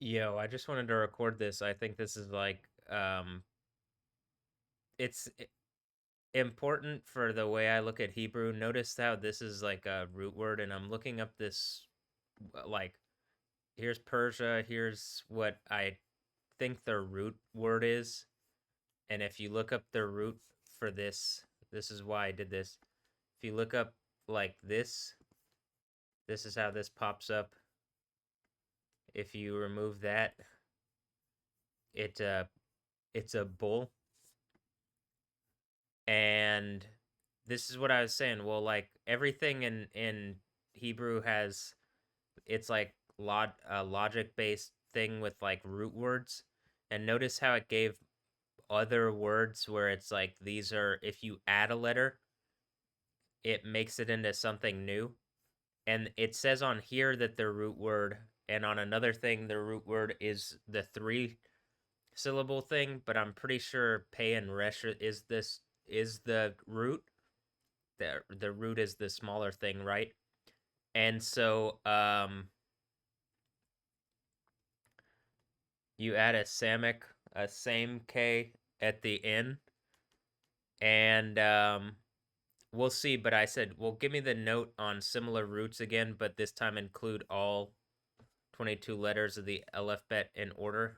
Yo, I just wanted to record this. I think this is like it's important for the way I look at Hebrew. Notice how this is like a root word and I'm looking up this like here's Persia, here's what I think the root word is. And if you look up the root for this is why I did this. If you look up like this is how this pops up. If you remove that, it it's a bull. And this is what I was saying. Well, like everything in Hebrew has it's like a logic based thing with like root words. And notice how it gave other words where it's like these are if you add a letter, it makes it into something new. And it says on here that the root word and on another thing the root word is the three syllable thing, but I'm pretty sure pay and resh is the root. The root is the smaller thing, right? And so you add a samic, a same k at the end, and we'll see. But I said, well, give me the note on similar roots again, but this time include all 22 letters of the alphabet in order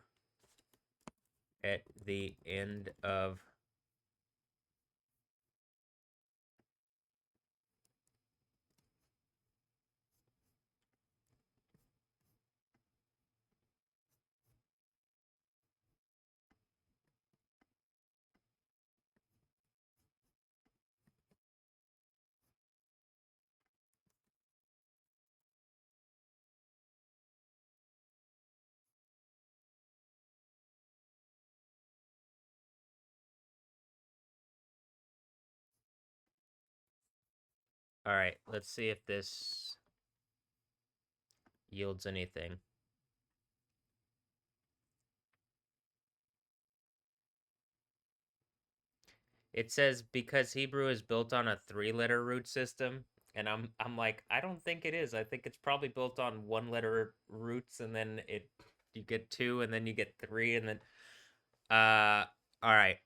at the end of. All right, let's see if this yields anything. It says because Hebrew is built on a three-letter root system, and I'm like, I don't think it is. I think it's probably built on one-letter roots, and then it you get two, and then you get three, and then all right,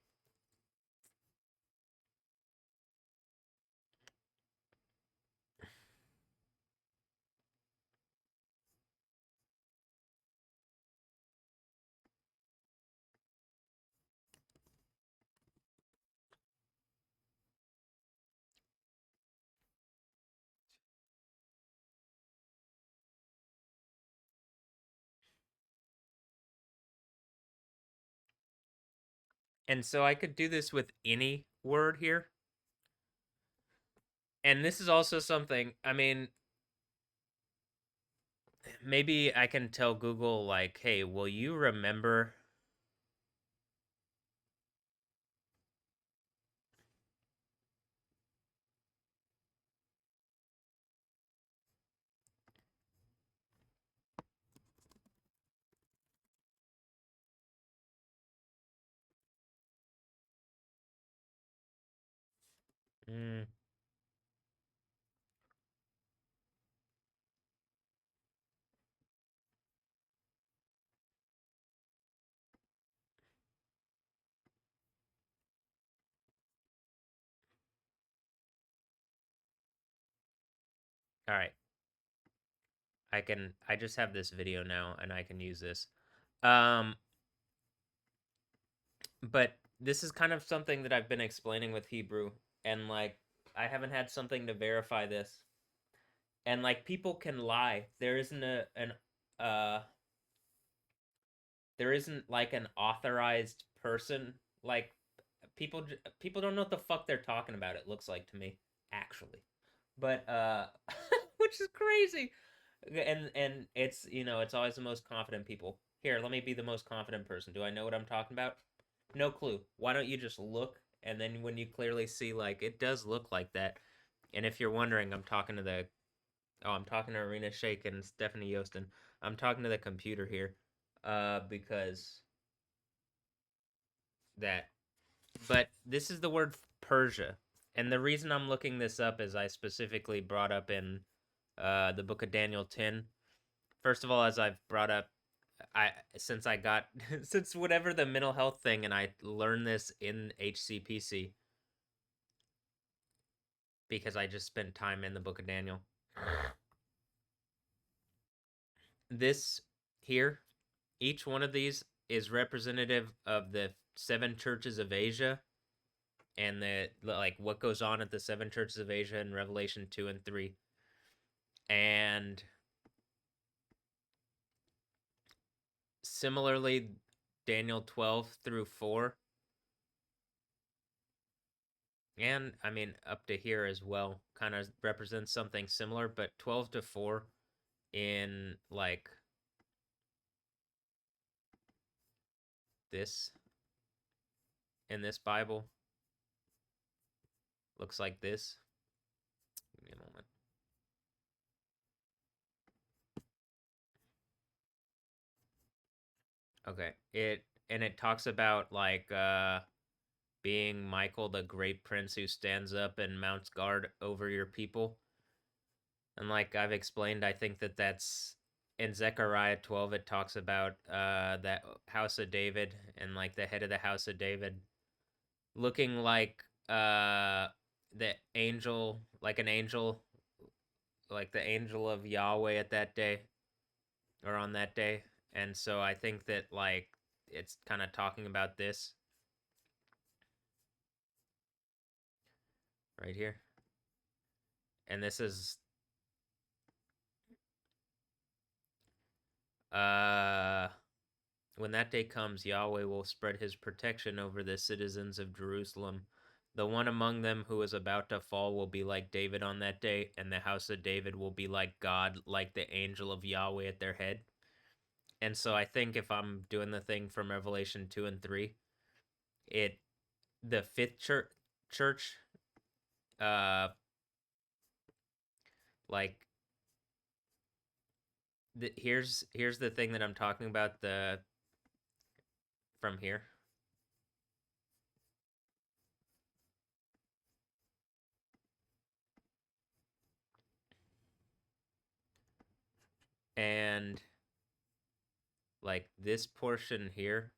and so I could do this with any word here, and this is also something. I mean, maybe I can tell Google like, hey, will you remember? Mm, all right, I can. I just have this video now, and I can use this. Um, but this is kind of something that I've been explaining with Hebrew, and like I haven't had something to verify this. And like people can lie. Uh there isn't like an authorized person like people don't know what the fuck they're talking about. It looks like to me actually. But which is crazy. And it's it's always the most confident people. Here, let me be the most confident person. Do I know what I'm talking about? No clue. Why don't you just look and then when you clearly see like it does look like that. And if you're wondering, I'm talking to Arena Shake and Stephanie Yostin. I'm talking to the computer here. Because that. But this is the word Persia. And the reason I'm looking this up is I specifically brought up in the book of Daniel 10. First of all, as I've brought up, I since I got since whatever the mental health thing, and I learned this in HCPC because I just spent time in the Book of Daniel. This here, each one of these is representative of the seven churches of Asia and the like what goes on at the seven churches of Asia in Revelation 2 and 3. And similarly, Daniel 12 through 4, and I mean up to here as well, kind of represents something similar, but 12 to 4 in like this in this Bible looks like this. Give me a moment. Okay. It talks about like being Michael the great prince who stands up and mounts guard over your people. And like I've explained, I think that that's in Zechariah 12 it talks about that house of David and like the head of the house of David looking like the angel, like an angel, like the angel of Yahweh at that day or on that day. And so I think that like it's kind of talking about this right here. And this is uh when that day comes, Yahweh will spread his protection over the citizens of Jerusalem. The one among them who is about to fall will be like David on that day, and the house of David will be like God, like the angel of Yahweh at their head. And so I think if I'm doing the thing from Revelation 2 and 3, it the fifth church uh like here's the thing that I'm talking about the from here. And like this portion here,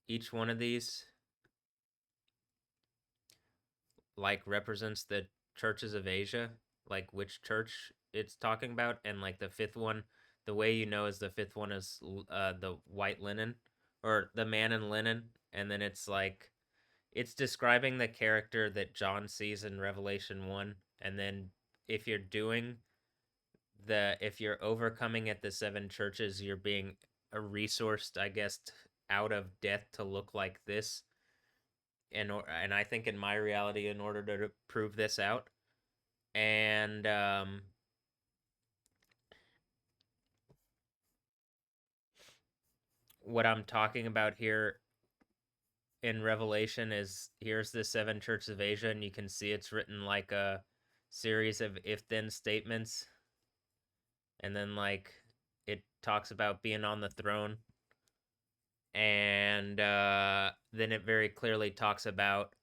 each one of these like represents the churches of Asia, like which church it's talking about, and like the fifth one, the way you know is the fifth one is the white linen or the man in linen, and then it's like it's describing the character that John sees in Revelation 1, and then if you're doing if you're overcoming at the seven churches, you're being resourced, I guess, out of death to look like this. And I think in my reality, in order to prove this out, and what I'm talking about here in Revelation is here's the seven churches of Asia, and you can see it's written like a series of if then statements, and then like it talks about being on the throne, and then it very clearly talks about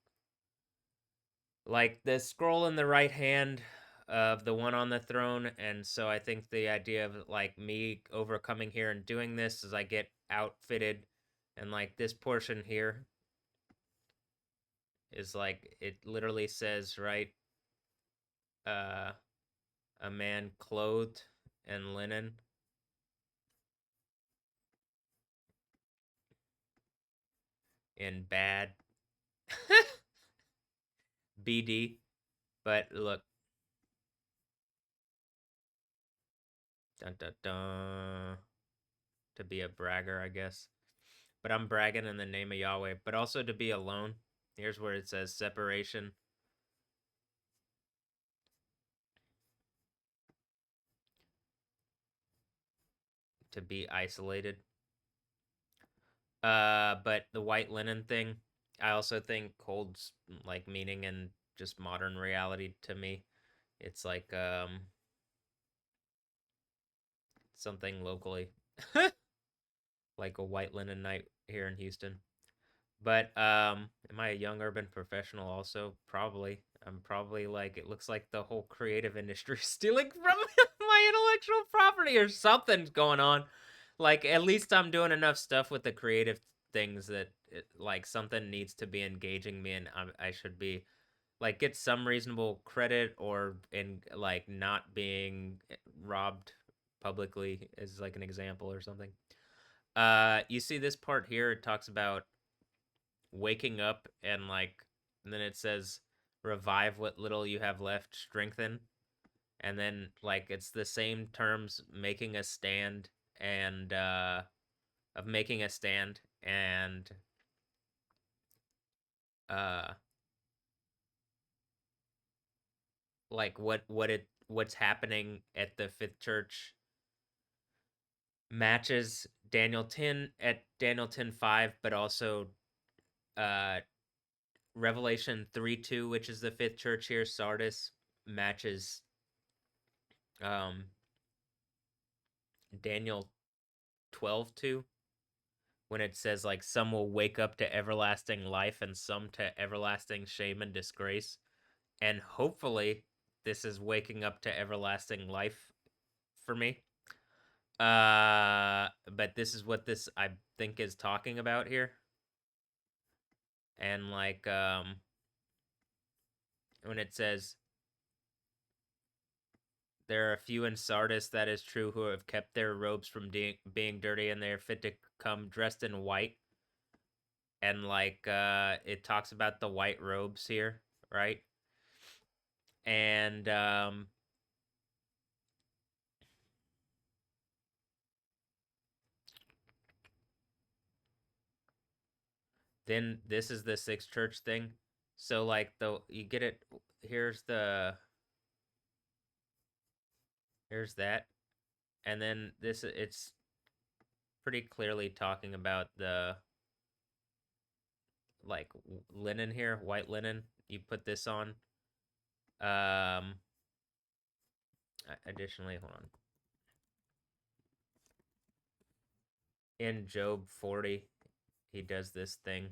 like the scroll in the right hand of the one on the throne. And so I think the idea of like me overcoming here and doing this is I get outfitted, and like this portion here is like it literally says right uh a man clothed in linen in bad BD. But look, dun dun dun, to be a bragger, I guess. But I'm bragging in the name of Yahweh, but also to be alone. Here's where it says separation, to be isolated. But the white linen thing, I also think holds like meaning in just modern reality to me. It's like something locally, like a white linen night here in Houston. But am I a young urban professional also? Probably. I'm probably like it looks like the whole creative industry is stealing from my intellectual property or something's going on. Like at least I'm doing enough stuff with the creative things that like something needs to be engaging me, and I should be like get some reasonable credit or in like not being robbed publicly is like an example or something. You see this part here, it talks about waking up and then it says revive what little you have left, strengthen, and then like it's the same terms, making a stand and of making a stand and uh like what's happening at the fifth church matches Daniel 10 at Daniel 10:5, but also uh Revelation 3:2, which is the fifth church here, Sardis, matches um Daniel 12:2, when it says like some will wake up to everlasting life and some to everlasting shame and disgrace. And hopefully this is waking up to everlasting life for me. But this is what this I think is talking about here. And like when it says there are a few in Sardis, that is true, who have kept their robes from being dirty, and they are fit to come dressed in white. And like it talks about the white robes here, right? And then this is the sixth church thing. So like the you get it, here's the here's that. And then this it's pretty clearly talking about the like linen here, white linen. You put this on. Um Additionally, hold on. In Job 40, he does this thing.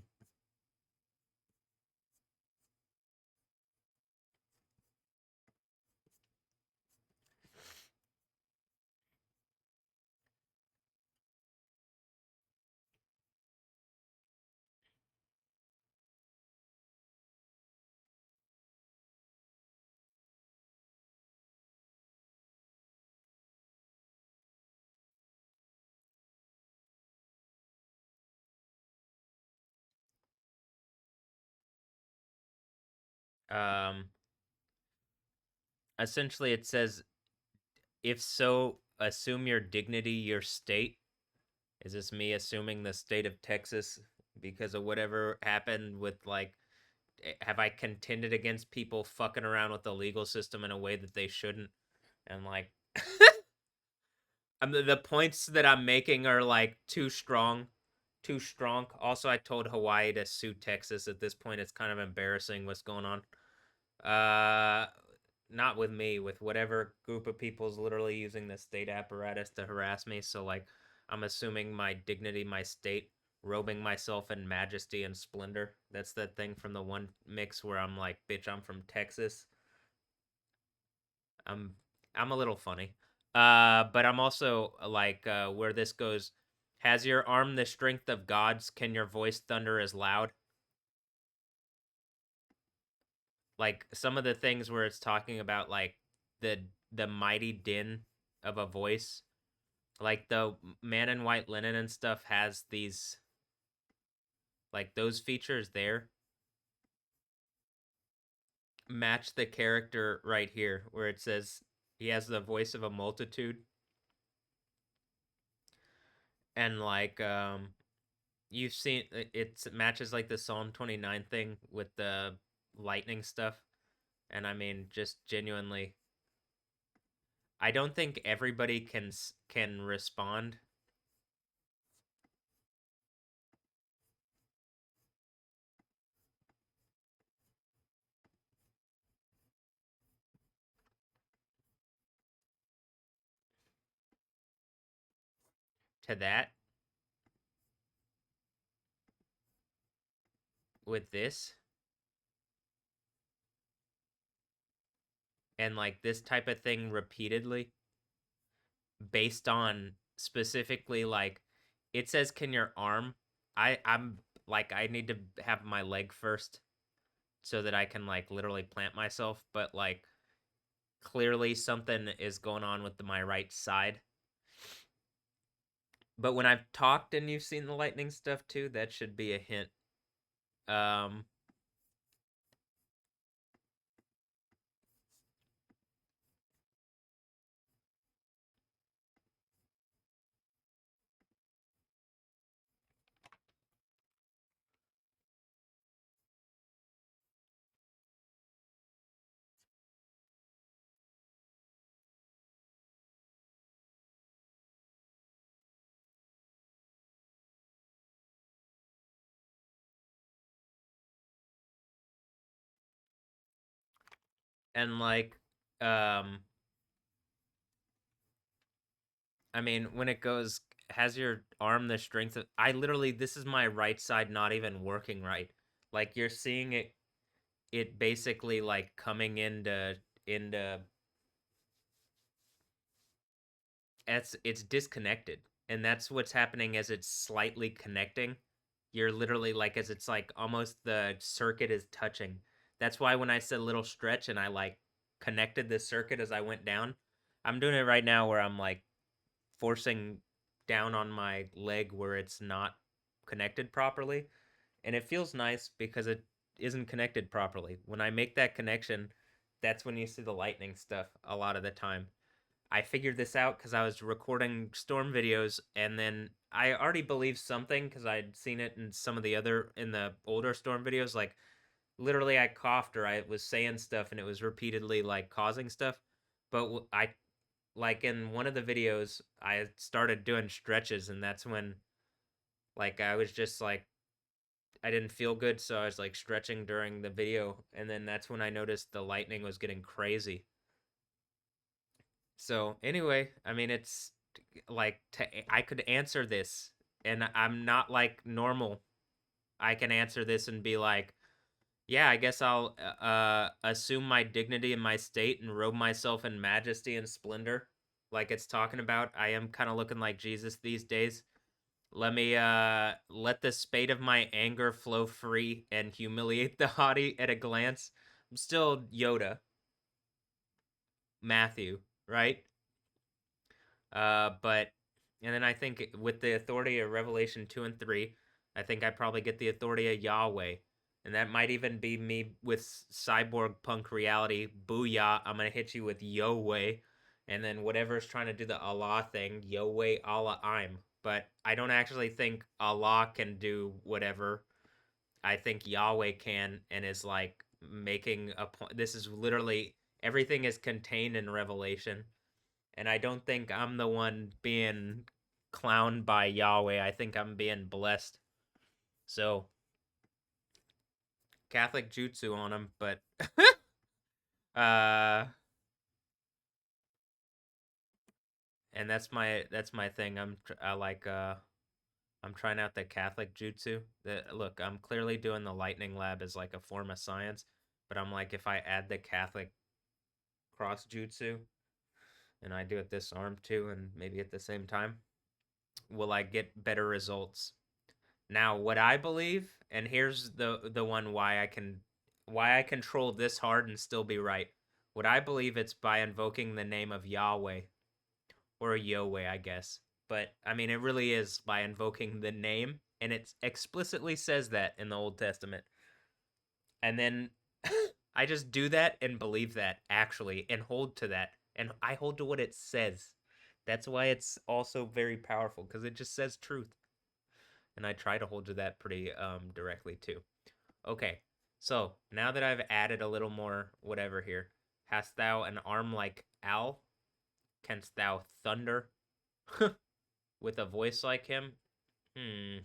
Um Essentially it says, if so, assume your dignity, your state. Is this me assuming the state of Texas because of whatever happened with like have I contended against people fucking around with the legal system in a way that they shouldn't? And like the points that I'm making are like too strong, too strong. Also, I told Hawaii to sue Texas. At this point, it's kind of embarrassing what's going on. Uh, Not with me, with whatever group of people is literally using the state apparatus to harass me. So like, I'm assuming my dignity, my state, robing myself in majesty and splendor. That's that thing from the one mix where I'm like, bitch, I'm from Texas. I'm I'm a little funny. But I'm also like where this goes, has your arm the strength of God's? Can your voice thunder as loud? Like some of the things where it's talking about like the the mighty din of a voice. Like the man in white linen and stuff has these like those features there match the character right here where it says he has the voice of a multitude, and like you've seen it matches like the Psalm 29 thing with the lightning stuff. And I mean, just genuinely, I don't think everybody can respond to that with this, and like this type of thing repeatedly based on specifically like it says can your arm I'm like I need to have my leg first so that I can like literally plant myself, but like clearly something is going on with my right side. But when I've talked and you've seen the lightning stuff too, that should be a hint. Um and like um I mean when it goes has your arm the strength of I literally this is my right side not even working right. Like you're seeing it basically like coming into it's disconnected, and that's what's happening as it's slightly connecting. You're literally like as it's like almost the circuit is touching. That's why when I said little stretch and I like connected the circuit as I went down, I'm doing it right now where I'm like forcing down on my leg where it's not connected properly, and it feels nice because it isn't connected properly. When I make that connection, that's when you see the lightning stuff a lot of the time. I figured this out because I was recording storm videos, and then I already believed something because I'd seen it in some of the other in the older storm videos. Like literally, I coughed or I was saying stuff, and it was repeatedly like causing stuff. But I like in one of the videos, I started doing stretches, and that's when like I was just like I didn't feel good, so I was like stretching during the video, and then that's when I noticed the lightning was getting crazy. So anyway, I mean, it's like I could answer this, and I'm not like normal. I can answer this and be like, yeah, I guess I'll assume my dignity in my state and robe myself in majesty and splendor, like it's talking about. I am kind of looking like Jesus these days. Let me let the spate of my anger flow free and humiliate the haughty at a glance. I'm still Yoda, Matthew, right? But and then I think with the authority of Revelation 2 and 3, I think I probably get the authority of Yahweh. And that might even be me with cyborg punk reality. Booyah, I'm gonna hit you with Yahweh. And then whatever's trying to do the Allah thing, Yahweh Allah I'm. But I don't actually think Allah can do whatever. I think Yahweh can and is like making a point. This is literally everything is contained in Revelation, and I don't think I'm the one being clowned by Yahweh. I think I'm being blessed. So Catholic jutsu on him, but uh, and that's my thing. I like I'm trying out the Catholic jutsu. That look, I'm clearly doing the lightning lab as like a form of science, but I'm like if I add the Catholic cross jutsu and I do it this arm too, and maybe at the same time, will I get better results? Now, what I believe, and here's the one why I control this hard and still be right. What I believe it's by invoking the name of Yahweh or Yahweh, I guess. But I mean, it really is by invoking the name, and it explicitly says that in the Old Testament. And then I just do that and believe that actually and hold to that. And I hold to what it says. That's why it's also very powerful because it just says truth. And I try to hold to that pretty directly too. Okay, so now that I've added a little more whatever here, hast thou an arm like Al? Canst thou thunder with a voice like him? Hmm.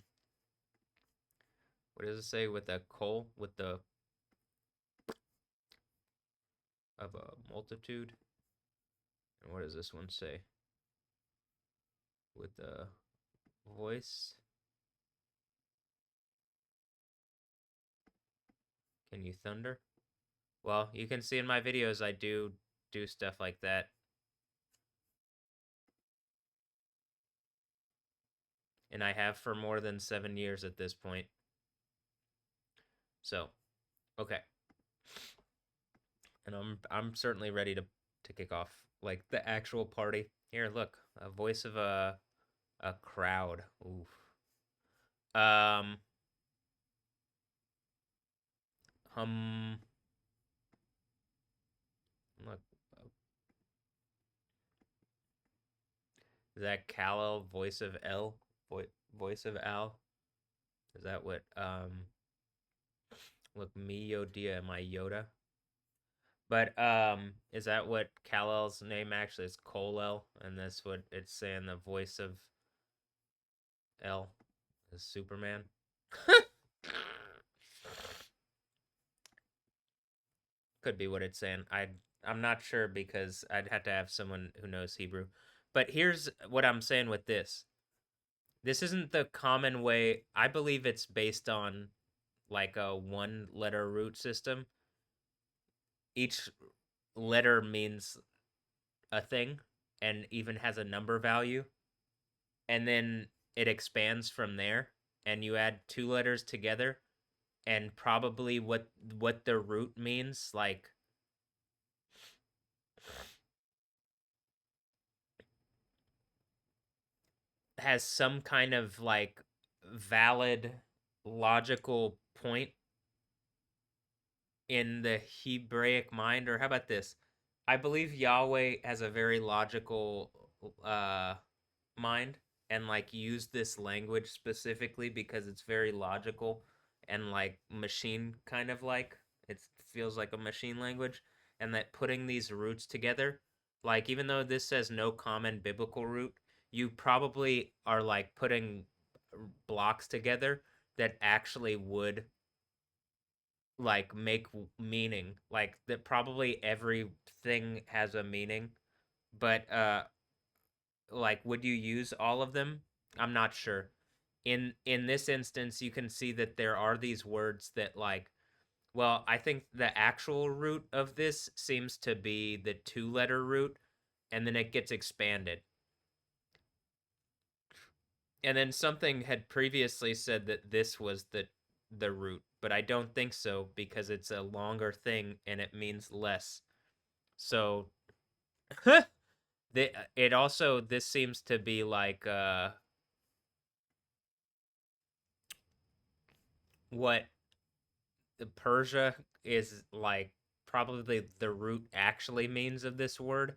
What does it say with a coal with the of a multitude? And what does this one say? With a voice? Can you thunder? Well, you can see in my videos I do stuff like that. and I have for more than 7 years at this point. So, okay, and I'm certainly ready to kick off like the actual party. Here, look, a voice of a crowd. Oof. Um, hum. Look, is that Kal-El, voice of L, voice of Al? Is that what? Look, me Yodia, am I Yoda? But is that what Kal-El's name actually is? Kal-El, and that's what it's saying. The voice of L is Superman. Could be what it's saying. I'm not sure because I'd have to have someone who knows Hebrew. But here's what I'm saying with this. This isn't the common way. I believe it's based on like a one letter root system. Each letter means a thing and even has a number value. And then it expands from there and you add two letters together and probably what the root means like has some kind of like valid logical point in the Hebraic mind. Or how about this? I believe Yahweh has a very logical uh mind and like use this language specifically because it's very logical and like machine kind of like it feels like a machine language, and that putting these roots together, like even though this says no common biblical root, you probably are like putting blocks together that actually would like make meaning, like that probably everything has a meaning, but like would you use all of them? I'm not sure. In this instance you can see that there are these words that like, well, I think the actual root of this seems to be the two letter root, and then it gets expanded. And then something had previously said that this was the root, but I don't think so because it's a longer thing and it means less. So it also, this seems to be like what the Persia is like probably the root actually means of this word.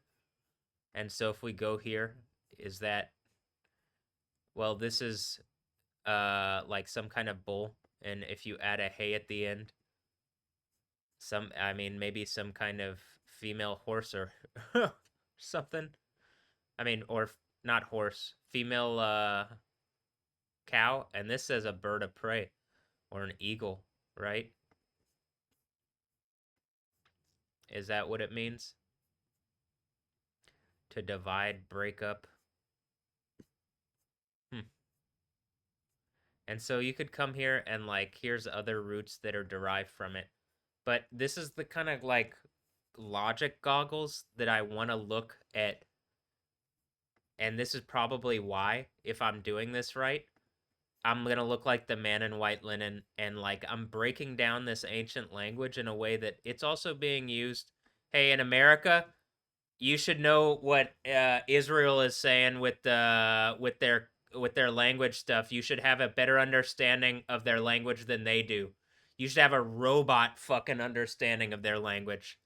And so if we go here, is that, well, this is like some kind of bull, and if you add a hay at the end, some, I mean maybe some kind of female horse or something. I mean, or not horse, female cow, and this says a bird of prey or an eagle, right? Is that what it means? To divide, break up. Hmm. And so you could come here and like, here's other roots that are derived from it. But this is the kind of like logic goggles that I want to look at. And this is probably why, if I'm doing this right, I'm going to look like the man in white linen. And like, I'm breaking down this ancient language in a way that it's also being used. Hey, in America, you should know what Israel is saying with their language stuff. You should have a better understanding of their language than they do. You should have a robot fucking understanding of their language.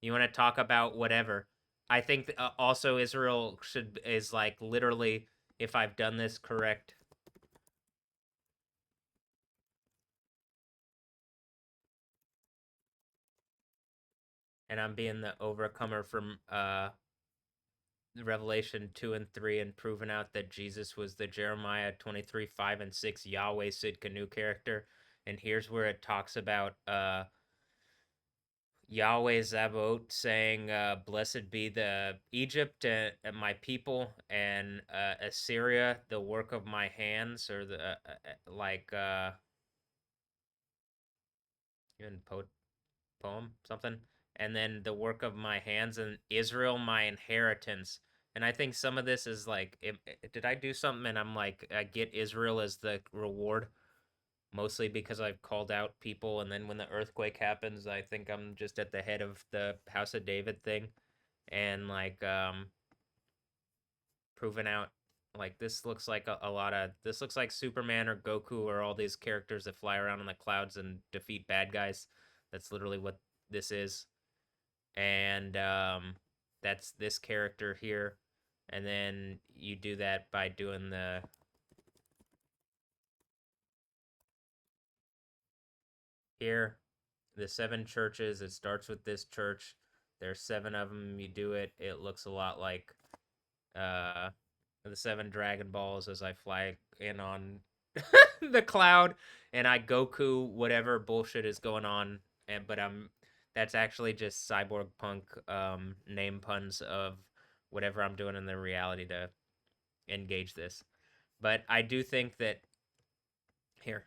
You want to talk about whatever. I think also Israel should is like literally, if I've done this correct, and I'm being the overcomer from Revelation 2 and 3 and proven out that Jesus was the Jeremiah 23, 5 and 6 Yahweh Sid Canoe character. And here's where it talks about Yahweh Zabot saying, blessed be the Egypt and my people, and Assyria, the work of my hands, or the like even poem, something. And then the work of my hands, and Israel, my inheritance. And I think some of this is like, did I do something and I'm like, I get Israel as the reward, mostly because I've called out people, and then when the earthquake happens, I think I'm just at the head of the House of David thing, and like proving out like this looks like a lot of this looks like Superman or Goku or all these characters that fly around in the clouds and defeat bad guys. That's literally what this is. And that's this character here. And then you do that by doing the here, the seven churches. It starts with this church. There's seven of them. You do it. It looks a lot like uh, the seven Dragon Balls as I fly in on the cloud and I Goku whatever bullshit is going on. And but I'm that's actually just Cyborg Punk name puns of whatever I'm doing in the reality to engage this. But I do think that here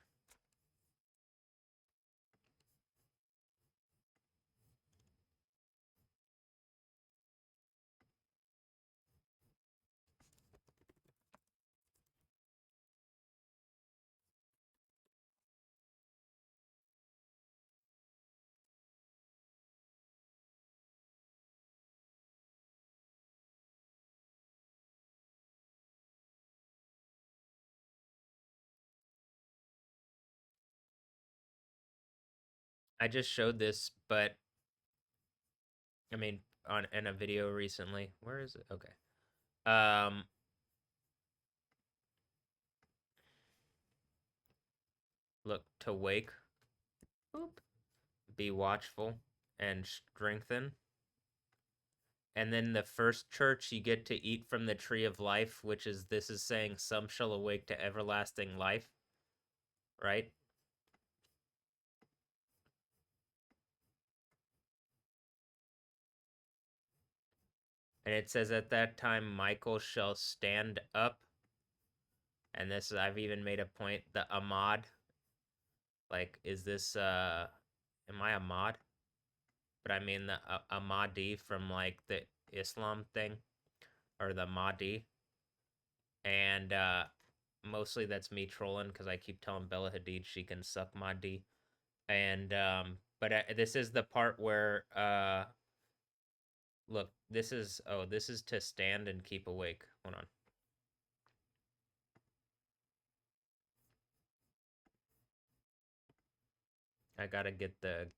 I just showed this, but I mean on in a video recently. Where is it? Okay. Um look to wake, boop, be watchful and strengthen. And then the first church you get to eat from the tree of life, which is this is saying some shall awake to everlasting life, right? And it says at that time Michael shall stand up. And this I've even made a point, the Ahmad. Like, is this am I Ahmad? But I mean the Ahmadi from like the Islam thing or the Mahdi. And mostly that's me trolling because I keep telling Bella Hadid she can suck Mahdi. And but this is the part where look, this is to stand and keep awake. Hold on. I gotta get the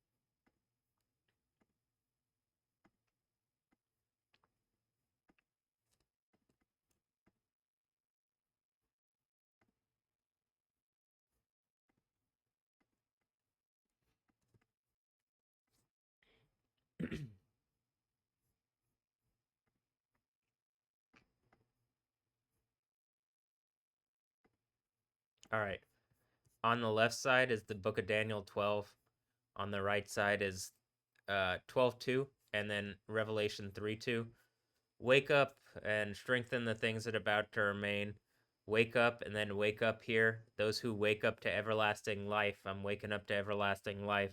all right. On the left side is the book of Daniel 12. On the right side is 12:2, and then Revelation 3:2. Wake up and strengthen the things that are about to remain. Wake up and then wake up here. Those who wake up to everlasting life. I'm waking up to everlasting life.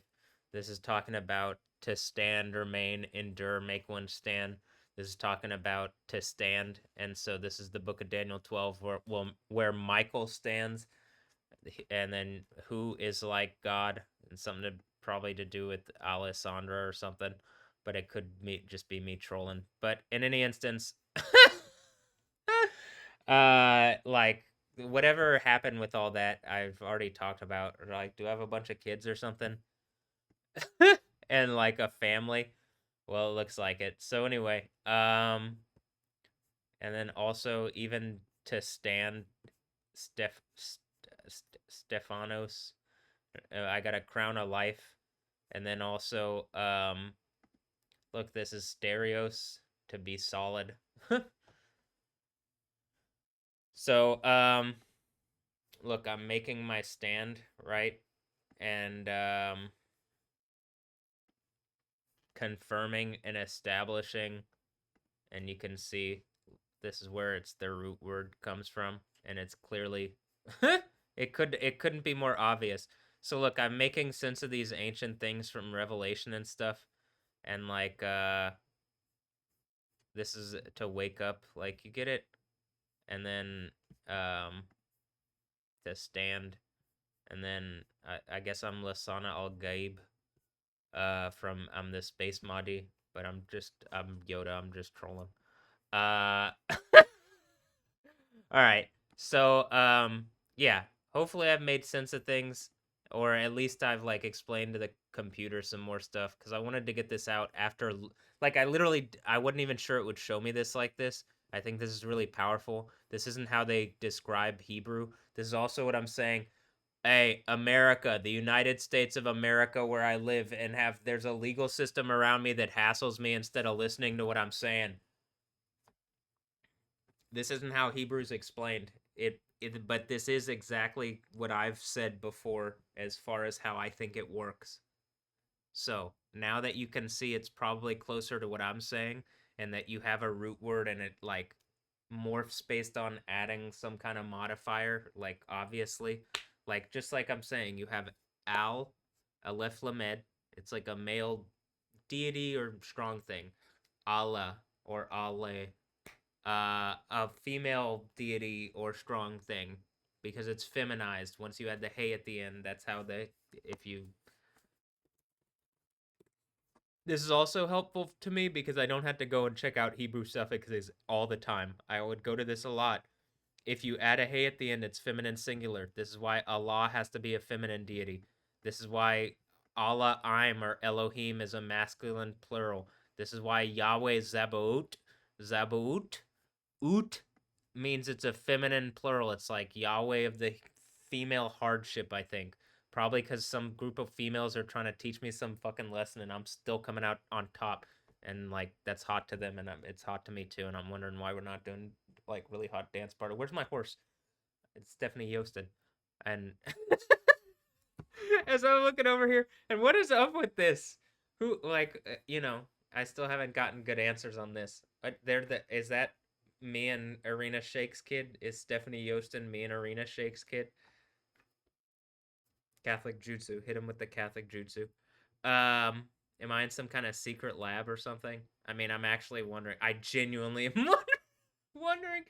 This is talking about to stand, remain, endure, make one stand. This is talking about to stand. And so this is the book of Daniel 12 where Michael stands, and then who is like God, and something to probably to do with Alessandra or something, but it could just be me trolling. But in any instance, like whatever happened with all that, I've already talked about. Like, do I have a bunch of kids or something, and like a family? Well, it looks like it. So anyway, and then also even to stand, Stephanos. I got a crown of life, and then also look, this is stereos to be solid. So look, I'm making my stand, right, and confirming and establishing, and you can see this is where it's the root word comes from, and it's clearly it couldn't be more obvious. So look, I'm making sense of these ancient things from Revelation and stuff, and like This is to wake up, like you get it, and then um to stand, and then I guess I'm Lasana Al Gaib, from I'm the Space Madi, but I'm Yoda. I'm just trolling. All right. So, yeah. Hopefully, I've made sense of things, or at least I've like explained to the computer some more stuff because I wanted to get this out after, like, I wasn't even sure it would show me this like this. I think this is really powerful. This isn't how they describe Hebrew. This is also what I'm saying. Hey, America, the United States of America, where I live, and there's a legal system around me that hassles me instead of listening to what I'm saying. This isn't how Hebrew's explained but this is exactly what I've said before as far as how I think it works. So now that you can see it's probably closer to what I'm saying, and that you have a root word and it like morphs based on adding some kind of modifier, like obviously, like just like I'm saying, you have Al, Aleph Lamed. It's like a male deity or strong thing. Allah or Ale, a female deity or strong thing, because it's feminized. Once you add the hey at the end, that's how they. If you, this is also helpful to me because I don't have to go and check out Hebrew suffixes all the time. I would go to this a lot. If you add a hey at the end, it's feminine singular. This is why Allah has to be a feminine deity. This is why Allah I'm or Elohim is a masculine plural. This is why Yahweh Zabaut, Ut means it's a feminine plural. It's like Yahweh of the female hardship, I think. Probably because some group of females are trying to teach me some fucking lesson and I'm still coming out on top. And like, that's hot to them and it's hot to me too. And I'm wondering why we're not doing like really hot dance party. Where's my horse? It's Stephanie Yosted. And as I'm looking over here, and what is up with this? Who, like, I still haven't gotten good answers on this. Is that me and Arena Shakes kid? Is Stephanie Yostin me and Arena Shakes kid? Catholic Jutsu. Hit him with the Catholic Jutsu. Am I in some kind of secret lab or something? I mean, I'm actually wondering. I genuinely am wondering.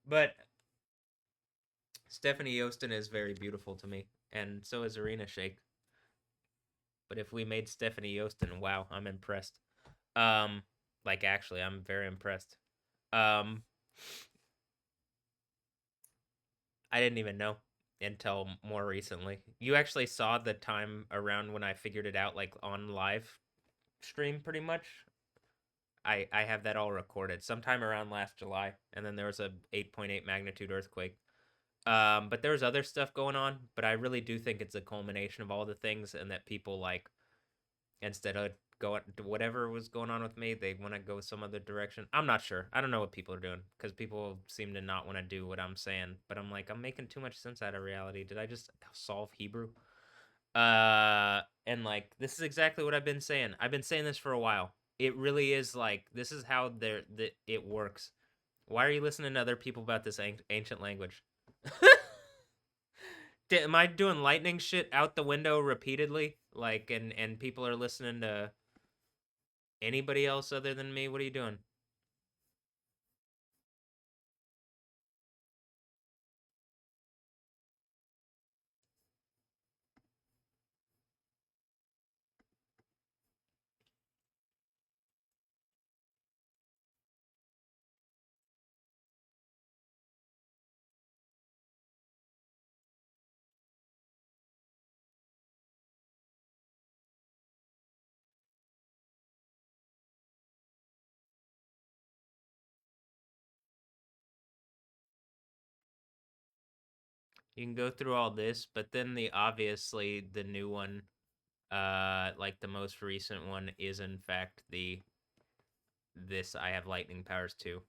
But Stephanie Yostin is very beautiful to me, and so is Arena Shake. But if we made Stephanie Yostin, wow, I'm impressed. Um, like actually, I'm very impressed. Um, I didn't even know until more recently. You actually saw the time around when I figured it out, like on live stream, pretty much. I have that all recorded sometime around last July, and then there was a 8.8 magnitude earthquake. But there was other stuff going on, but I really do think it's a culmination of all the things, and that people like, instead of going whatever was going on with me, they want to go some other direction. I'm not sure. I don't know what people are doing because people seem to not want to do what I'm saying. But I'm like, I'm making too much sense out of reality. Did I just solve Hebrew? And like, this is exactly what I've been saying. I've been saying this for a while. It really is like, this is how it works. Why are you listening to other people about this ancient language? Am I doing lightning shit out the window repeatedly? Like, and people are listening to anybody else other than me? What are you doing? You can go through all this, but then the new one, like the most recent one, is in fact the this I have lightning powers too.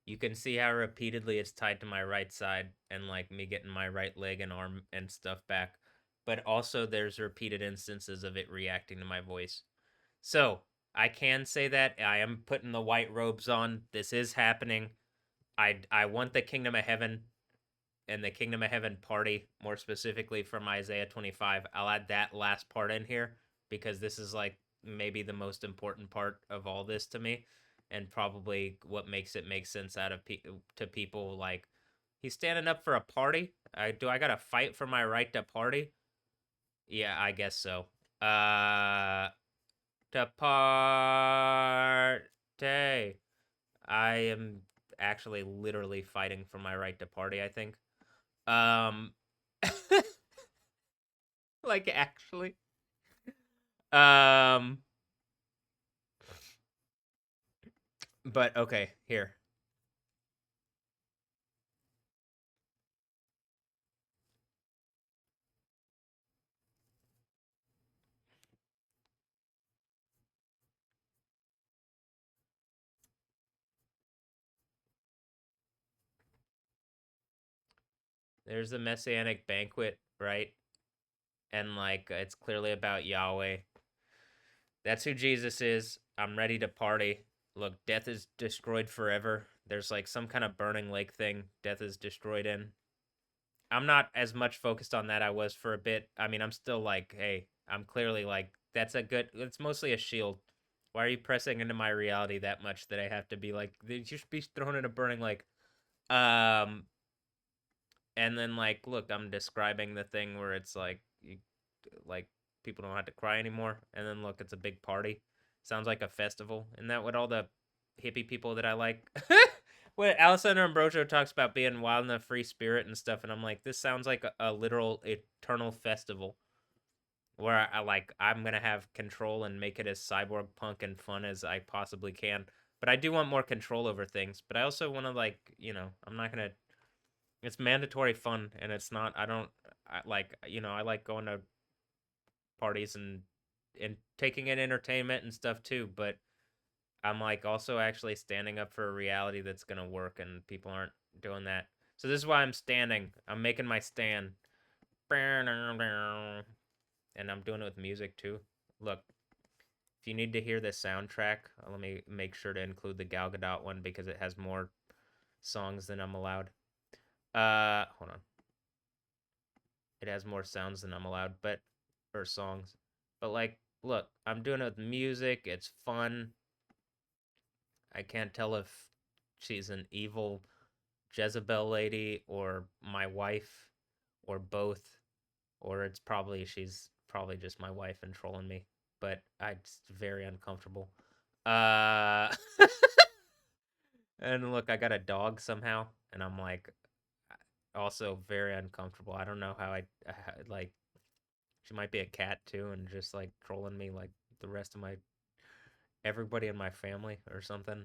You can see how repeatedly it's tied to my right side and like me getting my right leg and arm and stuff back. But also there's repeated instances of it reacting to my voice. So I can say that I am putting the white robes on. This is happening. I want the kingdom of heaven and the kingdom of heaven party, more specifically from Isaiah 25. I'll add that last part in here because this is like maybe the most important part of all this to me, and probably what makes it make sense out of to people. Like, he's standing up for a party. I gotta fight for my right to party? Yeah, I guess so. To party. I am actually literally fighting for my right to party, I think. Um like actually. Um but okay, here. There's the messianic banquet, right? And like it's clearly about Yahweh. That's who Jesus is. I'm ready to party. Look, death is destroyed forever. There's like some kind of burning lake thing death is destroyed in. I'm not as much focused on that I was for a bit. I mean, I'm still like, hey, I'm clearly like that's a good it's mostly a shield. Why are you pressing into my reality that much that I have to be like you should be thrown in a burning lake? Um and then like look, I'm describing the thing where it's like like people don't have to cry anymore, and then look, it's a big party. Sounds like a festival. Isn't that what all the hippie people that I like when Alessandro Ambrosio talks about being wild in a free spirit and stuff, and I'm like, this sounds like a literal eternal festival where like I'm gonna have control and make it as cyborg punk and fun as I possibly can. But I do want more control over things. But I also want to like, I'm not gonna. It's mandatory fun, and it's not. I don't. I like, I like going to parties and taking in entertainment and stuff too. But I'm like also actually standing up for a reality that's gonna work, and people aren't doing that. So this is why I'm standing. I'm making my stand, and I'm doing it with music too. Look, if you need to hear this soundtrack, let me make sure to include the Gal Gadot one because it has more songs than I'm allowed. Hold on. It has more sounds than I'm allowed, but or songs. But like, look, I'm doing it with music. It's fun. I can't tell if she's an evil Jezebel lady or my wife or both, or she's probably just my wife and trolling me. But it's very uncomfortable. Uh and look, I got a dog somehow, and I'm like also very uncomfortable. I don't know how like she might be a cat too and just like trolling me like the rest of my everybody in my family or something.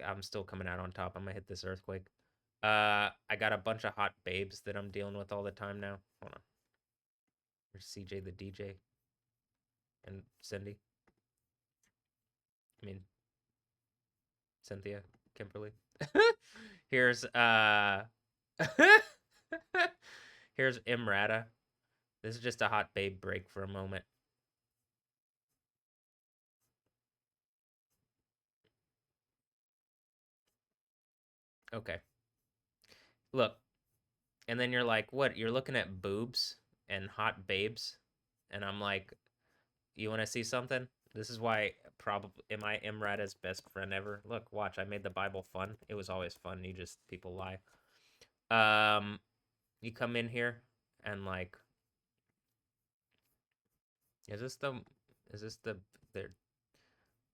I'm still coming out on top. I'm gonna hit this earthquake. I got a bunch of hot babes that I'm dealing with all the time now. Hold on. There's CJ the DJ and Cindy. I mean Cynthia, Kimberly. Here's here's Imrata. This is just a hot babe break for a moment. Okay. Look, and then you're like, "What? You're looking at boobs and hot babes?" And I'm like, "You want to see something?" This is why probably am I Imrata's best friend ever. Look, watch. I made the Bible fun. It was always fun. You just people lie. Um, you come in here and like, is this the, is this the there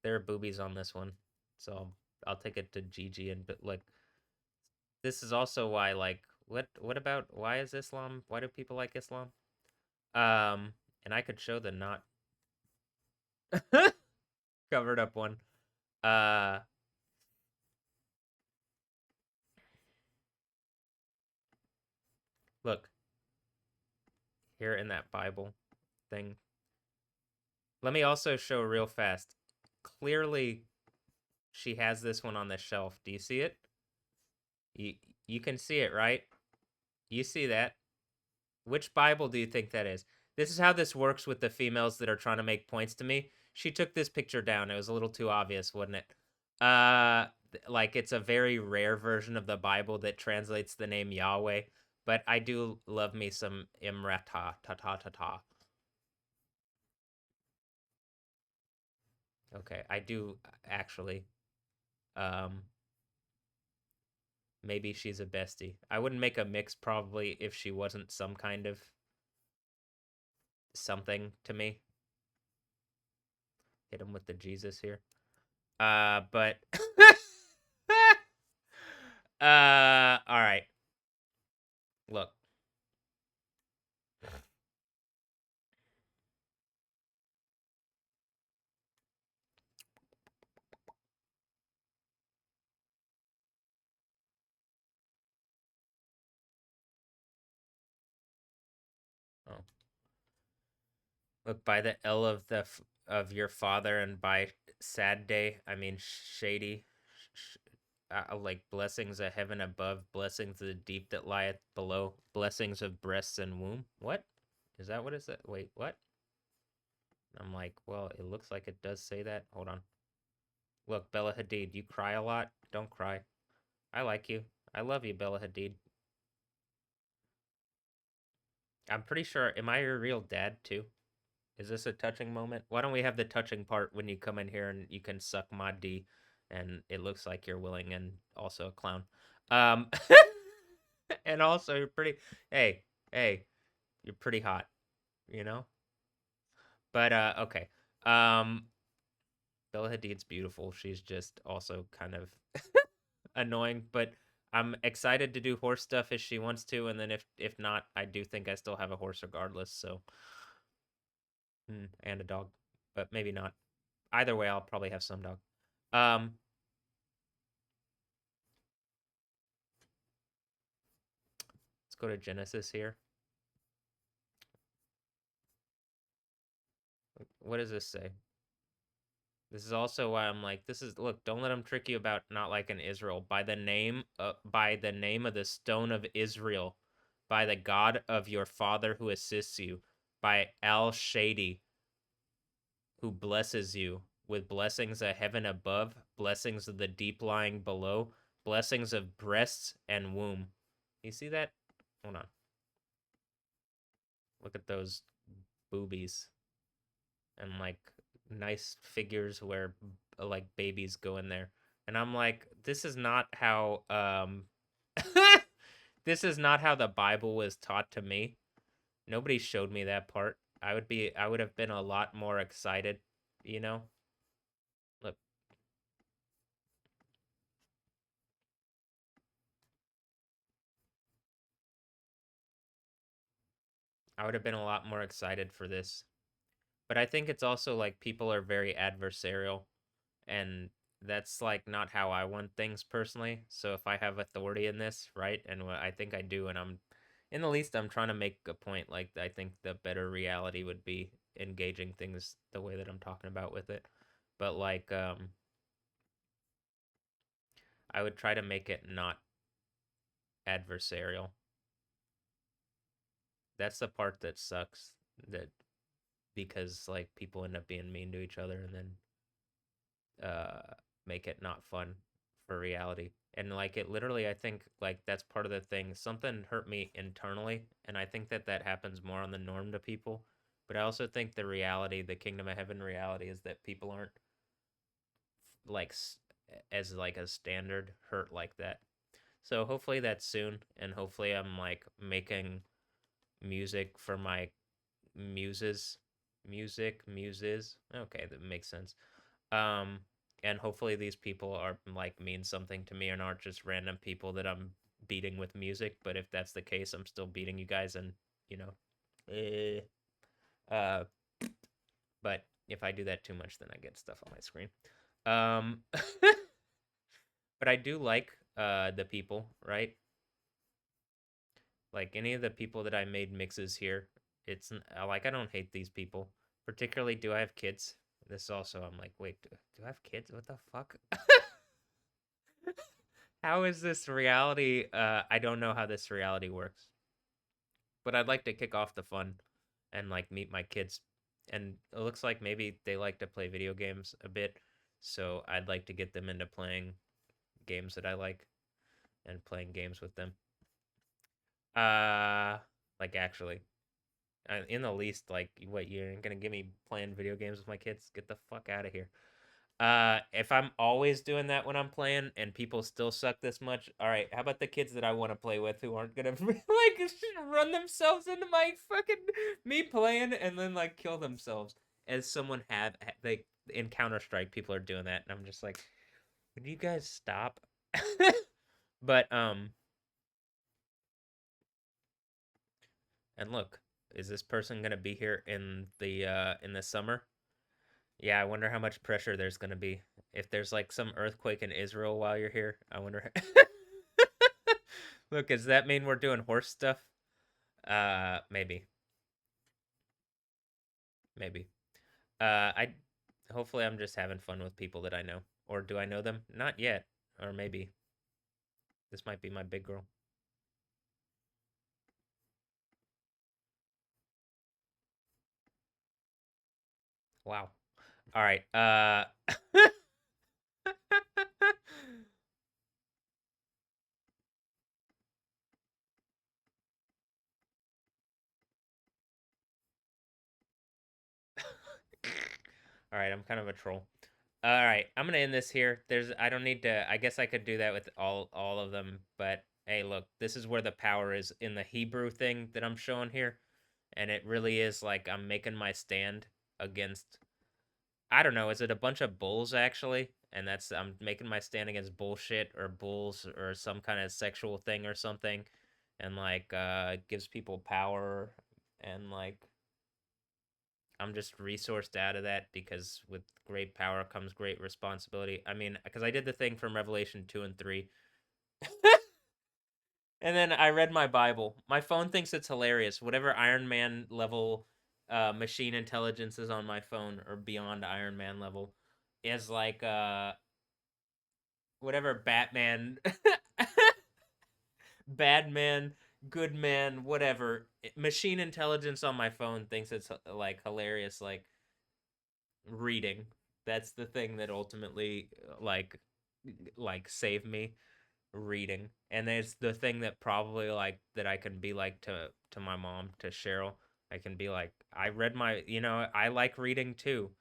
there are boobies on this one, so I'll take it to Gigi and but like this is also why like what about why is Islam? Why do people like Islam? And I could show the not covered up one. Uh, look here in that Bible thing. Let me also show real fast. Clearly, she has this one on the shelf. Do you see it? You you can see it, right? You see that? Which Bible do you think that is? This is how this works with the females that are trying to make points to me. She took this picture down. It was a little too obvious, wasn't it? Like it's a very rare version of the Bible that translates the name Yahweh, but I do love me some Imrata ta ta ta ta. Okay, I do actually. Um, Maybe she's a bestie. I wouldn't make a mix probably if she wasn't some kind of something to me. Hit him with the Jesus here. But all right. Look. Oh. Look, by the L of of your father, and by sad day, I mean shady. Like blessings of heaven above, blessings of the deep that lieth below, blessings of breasts and womb. What? Is that what it said? Wait, what? I'm like, well, it looks like it does say that. Hold on. Look, Bella Hadid, you cry a lot. Don't cry. I like you. I love you, Bella Hadid. I'm pretty sure. Am I your real dad too? Is this a touching moment? Why don't we have the touching part when you come in here and you can suck my D, and it looks like you're willing and also a clown. Um, and also you're pretty. Hey, hey, you're pretty hot. You know. But okay. Um, Bella Hadid's beautiful. She's just also kind of annoying, but I'm excited to do horse stuff if she wants to, and then if not, I do think I still have a horse regardless. So, and a dog, but maybe not. Either way, I'll probably have some dog. Um, let's go to Genesis here. What does this say? This is also why I'm like, this is look. Don't let them trick you about not liking Israel by the name of the stone of Israel, by the God of your father who assists you, by Al Shady who blesses you with blessings of heaven above, blessings of the deep lying below, blessings of breasts and womb. You see that? Hold on. Look at those boobies and like nice figures where like babies go in there. And I'm like, this is not how this is not how the Bible was taught to me. Nobody showed me that part. I would have been a lot more excited, you know? Look, I would have been a lot more excited for this. But I think it's also like people are very adversarial, and that's like not how I want things personally. So if I have authority in this, right, and what I think I do, and I'm in the least, I'm trying to make a point. Like I think the better reality would be engaging things the way that I'm talking about with it. But like, I would try to make it not adversarial. That's the part that sucks. That because like people end up being mean to each other, and then uh make it not fun for reality. And like it literally, I think like that's part of the thing. Something hurt me internally, and I think that that happens more on the norm to people. But I also think the reality, the kingdom of heaven reality, is that people aren't like as like a standard hurt like that. So hopefully that's soon, and hopefully I'm like making music for my muses. Okay, that makes sense. Um, and hopefully these people are like mean something to me and aren't just random people that I'm beating with music. But if that's the case, I'm still beating you guys, and you know, eh. uh, but if I do that too much, then I get stuff on my screen. Um, but I do like the people, right? Like any of the people that I made mixes here, it's like I don't hate these people. Particularly, do I have kids? This also, I'm like, wait, do I have kids? What the fuck? How is this reality? I don't know how this reality works, but I'd like to kick off the fun and like meet my kids. And it looks like maybe they like to play video games a bit, so I'd like to get them into playing games that I like and playing games with them. Uh, like actually, in the least, like what you ain't gonna give me playing video games with my kids? Get the fuck out of here. If I'm always doing that when I'm playing and people still suck this much, all right. How about the kids that I want to play with who aren't gonna like run themselves into my fucking me playing and then like kill themselves as someone had like in Counter Strike people are doing that and I'm just like, would you guys stop? But and look, is this person gonna be here in the summer? Yeah, I wonder how much pressure there's gonna be. If there's like some earthquake in Israel while you're here, I wonder. Look, does that mean we're doing horse stuff? Maybe, maybe. I hopefully I'm just having fun with people that I know, or do I know them? Not yet, or maybe this might be my big girl. Wow. All right. All right, I'm kind of a troll. All right, I'm gonna end this here. I don't need to. I guess I could do that with all of them, but hey, look, this is where the power is in the Hebrew thing that I'm showing here, and it really is like I'm making my stand against. I don't know. Is it a bunch of bulls actually? And that's I'm making my stand against bullshit or bulls or some kind of sexual thing or something, and like gives people power and like I'm just resourced out of that because with great power comes great responsibility. I mean, because I did the thing from Revelation 2 and 3. And then I read my Bible. My phone thinks it's hilarious. Whatever Iron Man level machine intelligence is on my phone or beyond Iron Man level is like whatever Batman bad man, good man, whatever. Machine intelligence on my phone thinks it's like hilarious like reading. That's the thing that ultimately like save me reading. And it's the thing that probably like that I can be like to my mom, to Cheryl. I can be like I read my, I like reading too.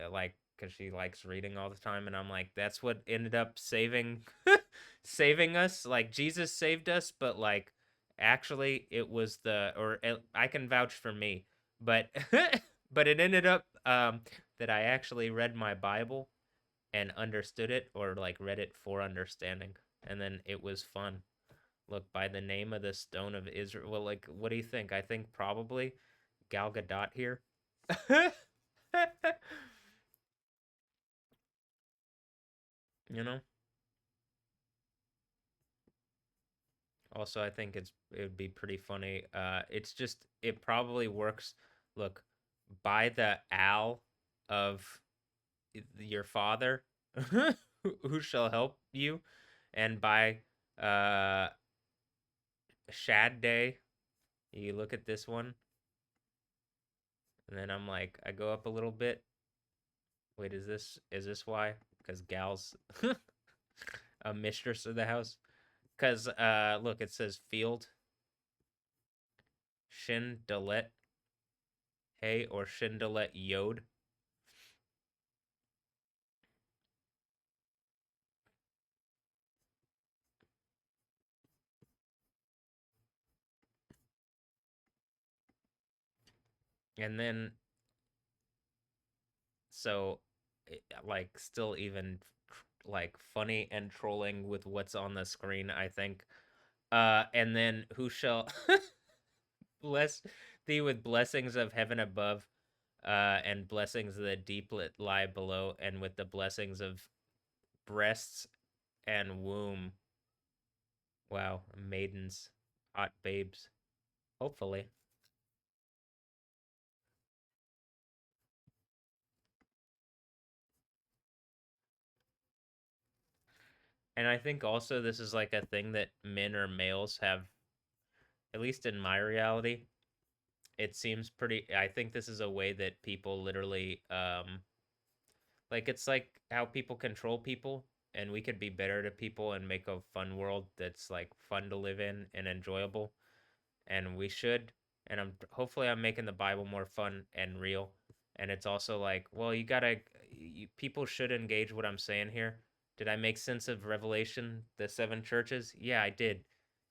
Like cuz she likes reading all the time and I'm like that's what ended up saving us. Like Jesus saved us, but like actually it was I can vouch for me, but but it ended up that I actually read my Bible and understood it or like read it for understanding. And then it was fun. Look, by the name of the stone of Israel. Well, like, what do you think? I think probably Gal Gadot here. you know. Also, I think it would be pretty funny. It's just it probably works. Look, by the Al of your father, who shall help you, and by uh Shad Day. You look at this one, and then I'm like, I go up a little bit. Wait, is this why? Because Gal's a mistress of the house. Because look, it says field Shin Dalet Hey or Shin Dalet Yod, and then so like still even like funny and trolling with what's on the screen. I think. And then who shall bless thee with blessings of heaven above, and blessings of the deep lie below, and with the blessings of breasts and womb. Wow, maidens, hot babes. Hopefully. And I think also this is like a thing that men or males have, at least in my reality. It seems pretty. I think this is a way that people literally, like it's like how people control people, and we could be better to people and make a fun world that's like fun to live in and enjoyable. And we should. And I'm hopefully I'm making the Bible more fun and real. And it's also like, well, people should engage what I'm saying here. Did I make sense of Revelation, the seven churches? Yeah, I did.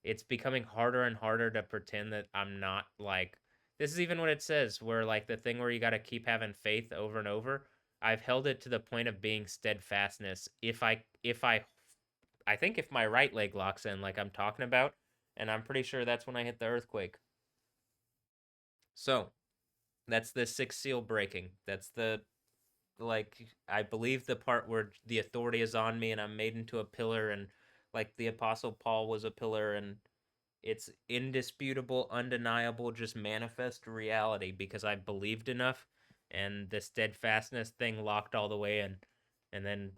It's becoming harder and harder to pretend that I'm not like this is even what it says where like the thing where you got to keep having faith over and over. I've held it to the point of being steadfastness. I think if my right leg locks in like I'm talking about, and I'm pretty sure that's when I hit the earthquake. So, that's the sixth seal breaking. That's the like I believe the part where the authority is on me and I'm made into a pillar and like the apostle Paul was a pillar and it's indisputable, undeniable, just manifest reality because I believed enough and the steadfastness thing locked all the way in. And then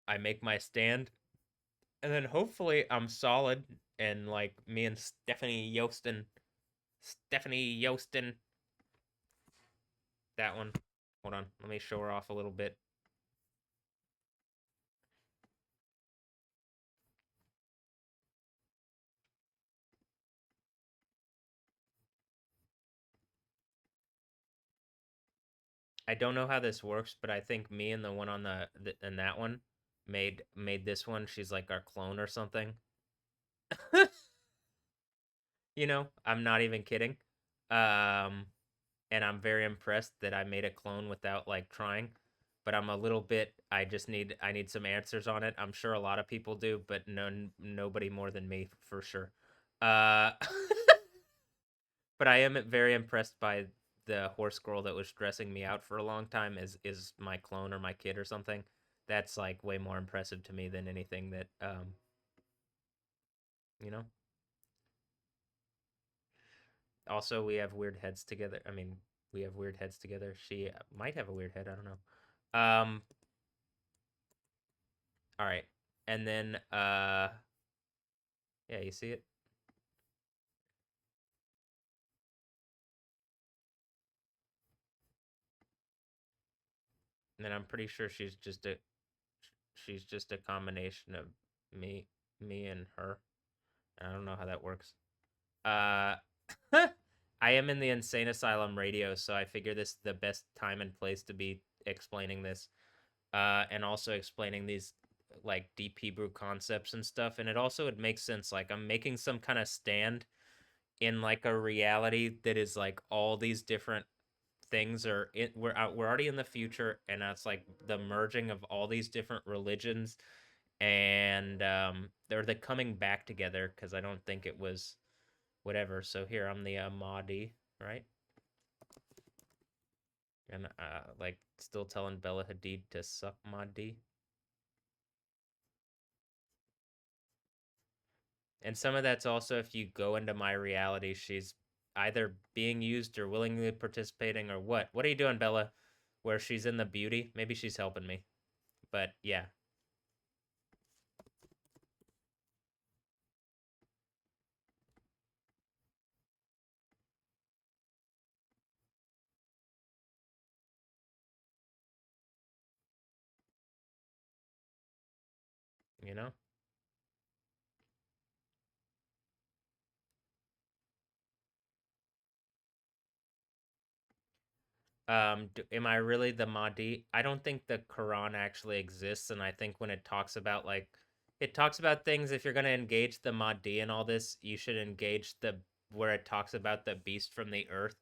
I make my stand and then hopefully I'm solid and like me and Stephanie Yostin, that one. Hold on, let me show her off a little bit. I don't know how this works, but I think me and the one on the and that one made this one. She's like our clone or something. I'm not even kidding. Um, and I'm very impressed that I made a clone without like trying. But I'm a little bit. I need some answers on it. I'm sure a lot of people do, but nobody more than me for sure. Uh, but I am very impressed by the horse girl that was dressing me out for a long time is my clone or my kid or something. That's like way more impressive to me than anything that you know. Also, we have weird heads together. I mean, we have weird heads together. She might have a weird head. I don't know. All right, and then yeah, you see it. And then I'm pretty sure she's just a combination of me me and her. I don't know how that works. Uh, I am in the insane asylum radio, so I figure this is the best time and place to be explaining this, and also explaining these like deep Hebrew concepts and stuff. And it makes sense. Like I'm making some kind of stand in like a reality that is like all these different things are in, we're already in the future, and that's like the merging of all these different religions, and they're the coming back together because I don't think it was whatever. So here I'm the Mahdi, right? And like still telling Bella Hadid to suck Mahdi. And some of that's also if you go into my reality, she's either being used or willingly participating or what. What are you doing, Bella? Where she's in the beauty? Maybe she's helping me. But yeah, you know. Am I really the Mahdi? I don't think the Quran actually exists, and I think when it talks about like it talks about things if you're gonna engage the Mahdi and all this, you should engage the where it talks about the beast from the earth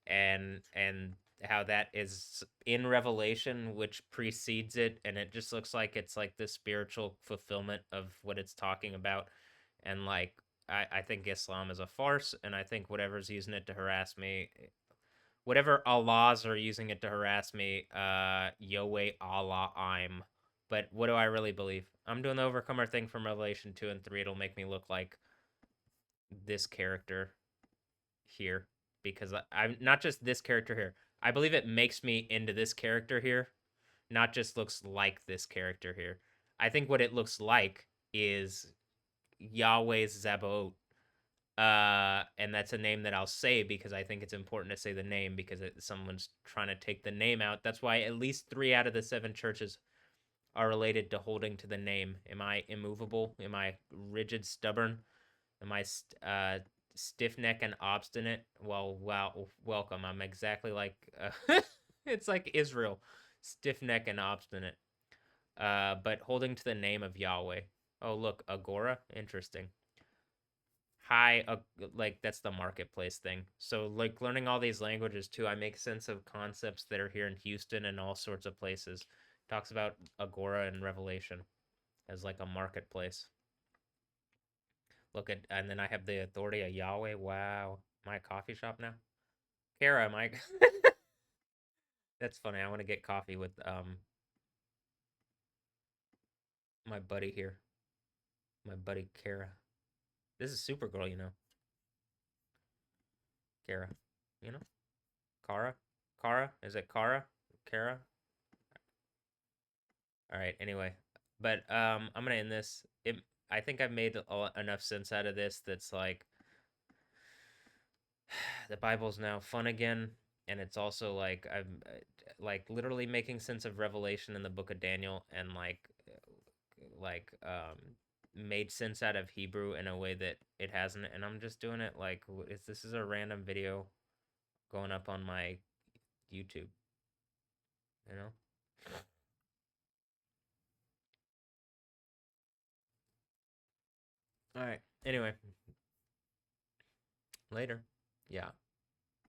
and how that is in Revelation, which precedes it, and it just looks like it's like the spiritual fulfillment of what it's talking about, and like I think Islam is a farce, and I think whatever's using it to harass me whatever Allahs are using it to harass me, Yahweh Allah I'm. But what do I really believe? I'm doing the overcomer thing from Revelation 2 and 3. It'll make me look like this character here. Because I'm not just this character here. I believe it makes me into this character here, not just looks like this character here. I think what it looks like is Yahweh's Zabaoth, and that's a name that I'll say because I think it's important to say the name because someone's trying to take the name out. That's why at least 3 out of the 7 churches are related to holding to the name. Am I immovable? Am I rigid, stubborn? Am I stiff neck and obstinate? Well, wow, welcome. I'm exactly like. It's like Israel, stiff neck and obstinate, but holding to the name of Yahweh. Oh, look, Agora, interesting. Hi, like that's the marketplace thing. So like learning all these languages too, I make sense of concepts that are here in Houston and all sorts of places. Talks about Agora and Revelation as like a marketplace. Look at, and then I have the authority of Yahweh. Wow, my coffee shop now. Kara, Mike. That's funny. I want to get coffee with my buddy here, my buddy Kara. This is Supergirl, you know. Kara, you know. Kara, Kara. Is it Kara? Kara. All right. Anyway, but I'm gonna end this. I think I've made enough sense out of this. That's like the Bible's now fun again, and it's also like I'm like literally making sense of Revelation in the Book of Daniel, and made sense out of Hebrew in a way that it hasn't. And I'm just doing it like this is a random video going up on my YouTube, you know. All right. Anyway, later. Yeah.